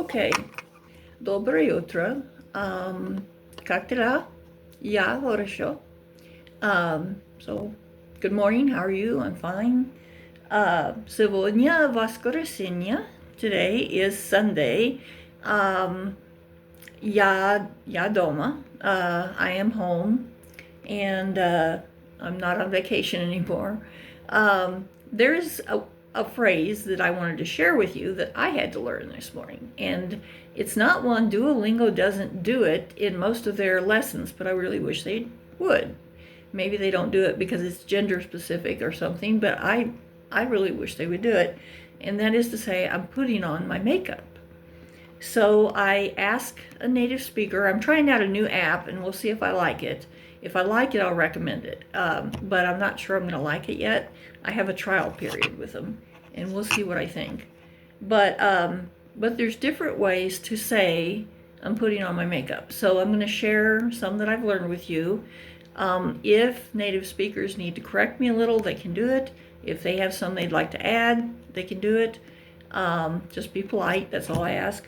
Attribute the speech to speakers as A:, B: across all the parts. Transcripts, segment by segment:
A: Okay. Доброе утро. Как дела? Я хорошо. So, good morning. How are you? I'm fine. Сегодня воскресенье. Today is Sunday. Я дома. I am home. And I'm not on vacation anymore. There's a phrase that I wanted to share with you that I had to learn this morning. And it's not one. Duolingo doesn't do it in most of their lessons, but I really wish they would. Maybe they don't do it because it's gender specific or something, but I really wish they would do it. And that is to say, I'm putting on my makeup. So I ask a native speaker. I'm trying out a new app, and we'll see if I like it. If I like it, I'll recommend it. But I'm not sure I'm going to like it yet. I have a trial period with them, and we'll see what I think. But there's different ways to say I'm putting on my makeup. So I'm going to share some that I've learned with you. If native speakers need to correct me a little, they can do it. If they have some they'd like to add, they can do it. Just be polite. That's all I ask.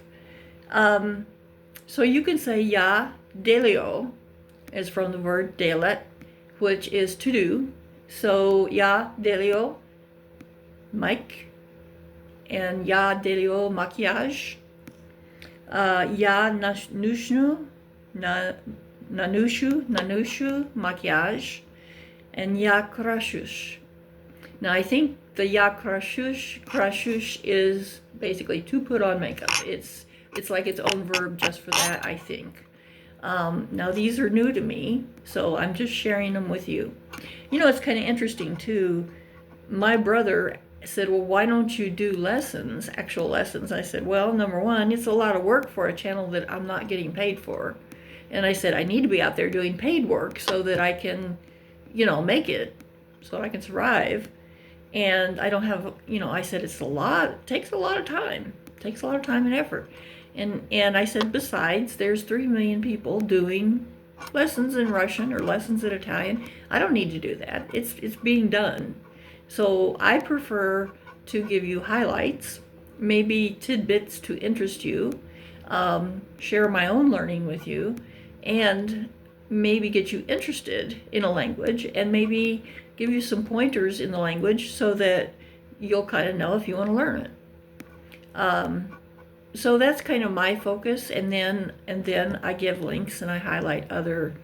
A: So you can say ya delio is from the word delet, which is to do. So ya delio mic, and ya delio maquiage, ya nanushu maquiage, and ya crashush. Now I think the ya crashush is basically to put on makeup. It's like its own verb just for that, I think. Now these are new to me, so I'm just sharing them with you. You know, it's kind of interesting too. My brother said, well, why don't you do lessons, actual lessons? I said, well, number one, it's a lot of work for a channel that I'm not getting paid for. And I said, I need to be out there doing paid work so that I can, you know, make it, so that I can survive. And I don't have, you know, I said, it takes a lot of time. It takes a lot of time and effort. And I said, besides, there's 3 million people doing lessons in Russian or lessons in Italian. I don't need to do that. It's being done. So I prefer to give you highlights, maybe tidbits to interest you, share my own learning with you, and maybe get you interested in a language, and maybe give you some pointers in the language so that you'll kind of know if you want to learn it. So that's kind of my focus, and then I give links and I highlight other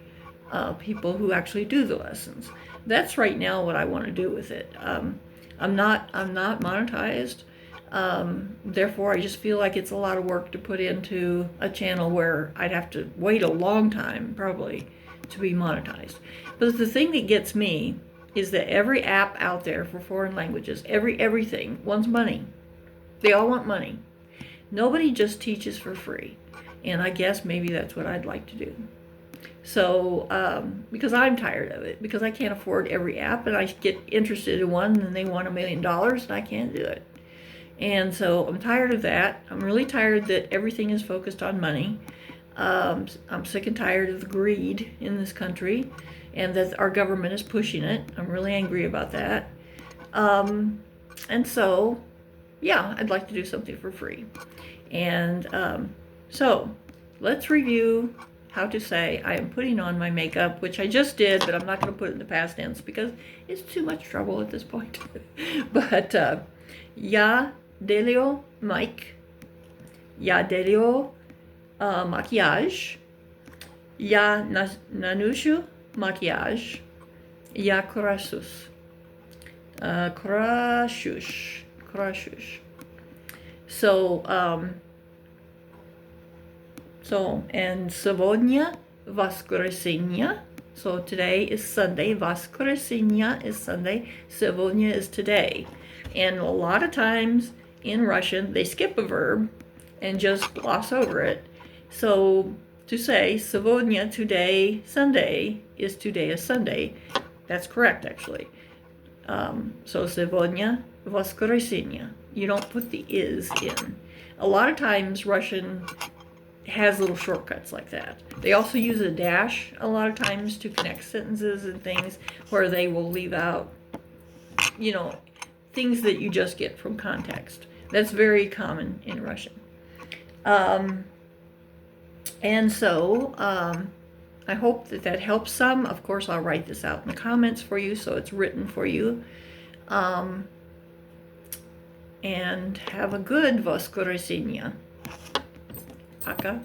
A: people who actually do the lessons. That's right now what I want to do with it. I'm not monetized, therefore I just feel like it's a lot of work to put into a channel where I'd have to wait a long time probably to be monetized. But the thing that gets me is that every app out there for foreign languages, everything wants money. They all want money. Nobody just teaches for free, and I guess maybe that's what I'd like to do. So, because I'm tired of it, because I can't afford every app, and I get interested in one, and they want $1 million, and I can't do it. And so I'm tired of that. I'm really tired that everything is focused on money. I'm sick and tired of the greed in this country, and that our government is pushing it. I'm really angry about that. And so, yeah, I'd like to do something for free. And so let's review how to say I am putting on my makeup, which I just did, but I'm not going to put it in the past tense because it's too much trouble at this point. But ya delio mic, ya delio maquiage, ya nanushu maquiage, ya crashush. So, and сегодня воскресенье. So today is Sunday. Воскресенье is Sunday. Сегодня is today. And a lot of times in Russian, they skip a verb and just gloss over it. So to say сегодня, today, Sunday, is today is Sunday. That's correct, actually. So сегодня воскресенье. You don't put the is in. A lot of times Russian has little shortcuts like that. They also use a dash a lot of times to connect sentences and things where they will leave out, you know, things that you just get from context. That's very common in Russian. And so I hope that that helps some. Of course, I'll write this out in the comments for you, so it's written for you. And have a good voskresenia. Пока.